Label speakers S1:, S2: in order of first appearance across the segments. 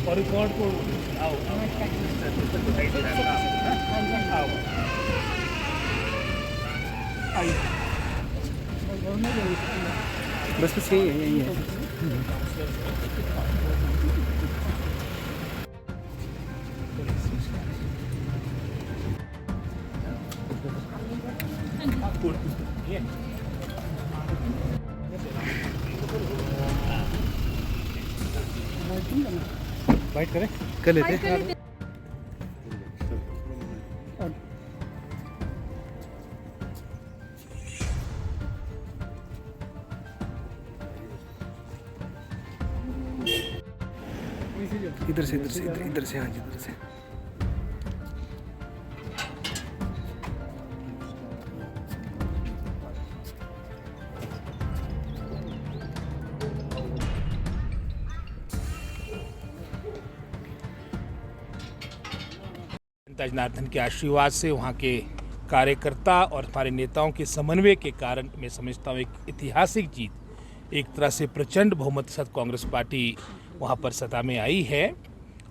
S1: और रिकॉर्ड को आओ दिखाई दे रहा है, आओ आइए।
S2: बस यही है।
S1: बाइट करें,
S2: कर लेते हैं। इधर से इधर से हाँ जी, इधर से।
S1: जनता जनार्दन के आशीर्वाद से, वहाँ के कार्यकर्ता और हमारे नेताओं के समन्वय के कारण मैं समझता हूँ एक ऐतिहासिक जीत, एक तरह से प्रचंड बहुमत के साथ कांग्रेस पार्टी वहाँ पर सत्ता में आई है।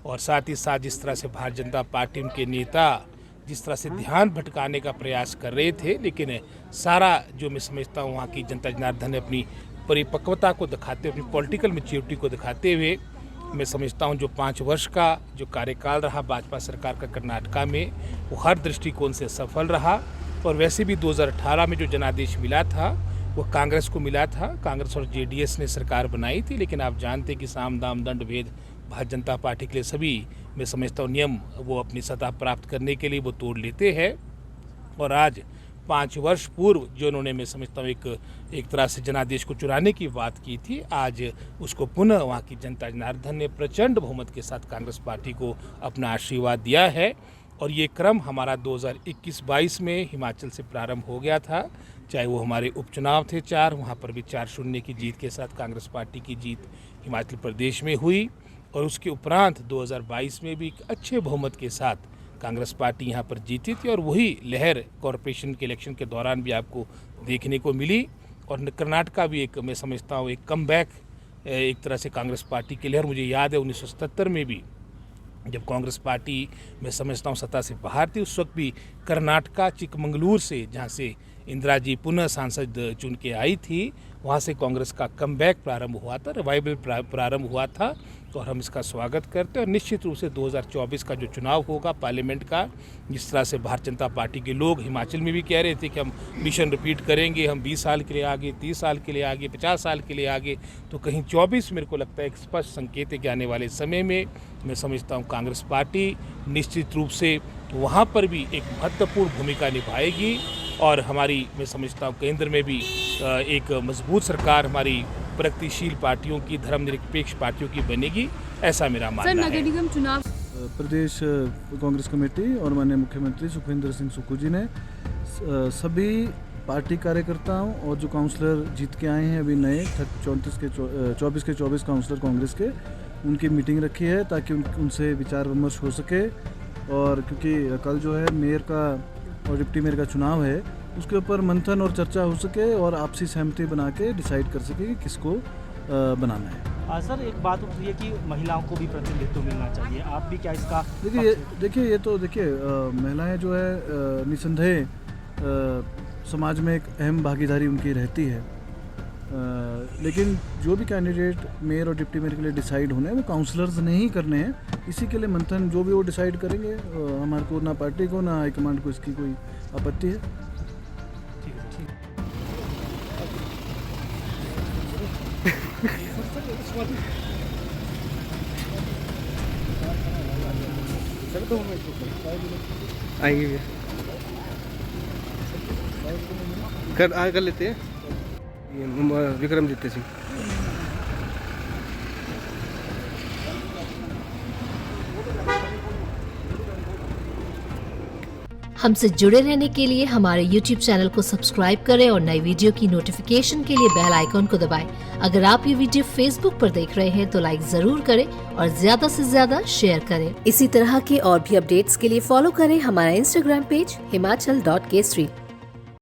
S1: और साथ ही साथ जिस तरह से भारतीय जनता पार्टी उनके नेता जिस तरह से ध्यान भटकाने का प्रयास कर रहे थे, लेकिन सारा जो मैं समझता हूँ वहाँ की जनता जनार्दन ने अपनी परिपक्वता को दिखाते हुए, अपनी पॉलिटिकल मैच्योरिटी को दिखाते हुए, मैं समझता हूँ जो 5 वर्ष का जो कार्यकाल रहा भाजपा सरकार का कर्नाटका में, वो हर दृष्टिकोण से सफल रहा। और वैसे भी 2018 में जो जनादेश मिला था वो कांग्रेस को मिला था। कांग्रेस और जेडीएस ने सरकार बनाई थी, लेकिन आप जानते हैं कि साम दाम दंड भेद भारतीय जनता पार्टी के लिए सभी मैं समझता हूँ नियम वो अपनी सत्ता प्राप्त करने के लिए वो तोड़ लेते हैं। और आज 5 वर्ष पूर्व जो उन्होंने मैं समझता हूँ एक तरह से जनादेश को चुराने की बात की थी, आज उसको पुनः वहाँ की जनता जनार्दन ने प्रचंड बहुमत के साथ कांग्रेस पार्टी को अपना आशीर्वाद दिया है। और ये क्रम हमारा 2021-22 में हिमाचल से प्रारंभ हो गया था, चाहे वो हमारे उपचुनाव थे 4, वहाँ पर भी 4-0 की जीत के साथ कांग्रेस पार्टी की जीत हिमाचल प्रदेश में हुई। और उसके उपरांत 2022 में भी एक अच्छे बहुमत के साथ कांग्रेस पार्टी यहाँ पर जीती थी। और वही लहर कॉरपोरेशन के इलेक्शन के दौरान भी आपको देखने को मिली। और कर्नाटका भी एक मैं समझता हूँ एक कमबैक एक तरह से कांग्रेस पार्टी की लहर। मुझे याद है 1977 में भी जब कांग्रेस पार्टी मैं समझता हूँ सत्ता से बाहर थी, उस वक्त भी कर्नाटका चिकमंगलूर से, जहाँ से इंदिरा जी पुनः सांसद चुन के आई थी, वहाँ से कांग्रेस का कमबैक प्रारंभ हुआ था, रिवाइवल प्रारंभ हुआ था। और हम इसका स्वागत करते हैं। और निश्चित रूप से 2024 का जो चुनाव होगा पार्लियामेंट का, जिस तरह से भारतीय जनता पार्टी के लोग हिमाचल में भी कह रहे थे कि हम मिशन रिपीट करेंगे, हम 20 साल के लिए आगे, 30 साल के लिए आगे, 50 साल के लिए आगे, तो कहीं 24 मेरे को लगता है एक स्पष्ट संकेत है कि आने वाले समय में मैं समझता हूँ कांग्रेस पार्टी निश्चित रूप से वहाँ पर भी एक महत्वपूर्ण भूमिका निभाएगी। और हमारी मैं समझता हूँ केंद्र में भी एक मजबूत सरकार हमारी प्रगतिशील पार्टियों की, धर्मनिरपेक्ष पार्टियों की बनेगी, ऐसा मेरा मानना है।
S3: नगर निगम चुनाव
S2: प्रदेश कांग्रेस कमेटी और माननीय मुख्यमंत्री सुखविंदर सिंह सुक्खू जी ने सभी पार्टी कार्यकर्ताओं और जो काउंसलर जीत के आए हैं अभी नए 24 के 24 काउंसलर कांग्रेस के, उनकी मीटिंग रखी है ताकि उनसे विचार विमर्श हो सके। और क्योंकि कल जो है मेयर का और डिप्टी मेयर का चुनाव है, उसके ऊपर मंथन और चर्चा हो सके और आपसी सहमति बना के डिसाइड कर सके कि किसको बनाना है।
S4: सर एक बात उठी है कि महिलाओं को भी प्रतिनिधित्व मिलना चाहिए, आप भी क्या इसका
S2: देखिए ये तो देखिए महिलाएं जो है निसंदेह समाज में एक अहम भागीदारी उनकी रहती है। लेकिन जो भी कैंडिडेट मेयर और डिप्टी मेयर के लिए डिसाइड होने हैं वो काउंसलर्स ने ही करने हैं। इसी के लिए मंथन जो भी वो डिसाइड करेंगे, हमारे को ना पार्टी को ना हाईकमांड को इसकी कोई आपत्ति है।
S5: आइए कर लेते हैं। विक्रमजीत सिंह।
S6: हमसे जुड़े रहने के लिए हमारे YouTube चैनल को सब्सक्राइब करें और नई वीडियो की नोटिफिकेशन के लिए बेल आइकॉन को दबाएं। अगर आप ये वीडियो Facebook पर देख रहे हैं तो लाइक जरूर करें और ज्यादा से ज्यादा शेयर करें। इसी तरह के और भी अपडेट्स के लिए फॉलो करें हमारा Instagram पेज himachal.k street।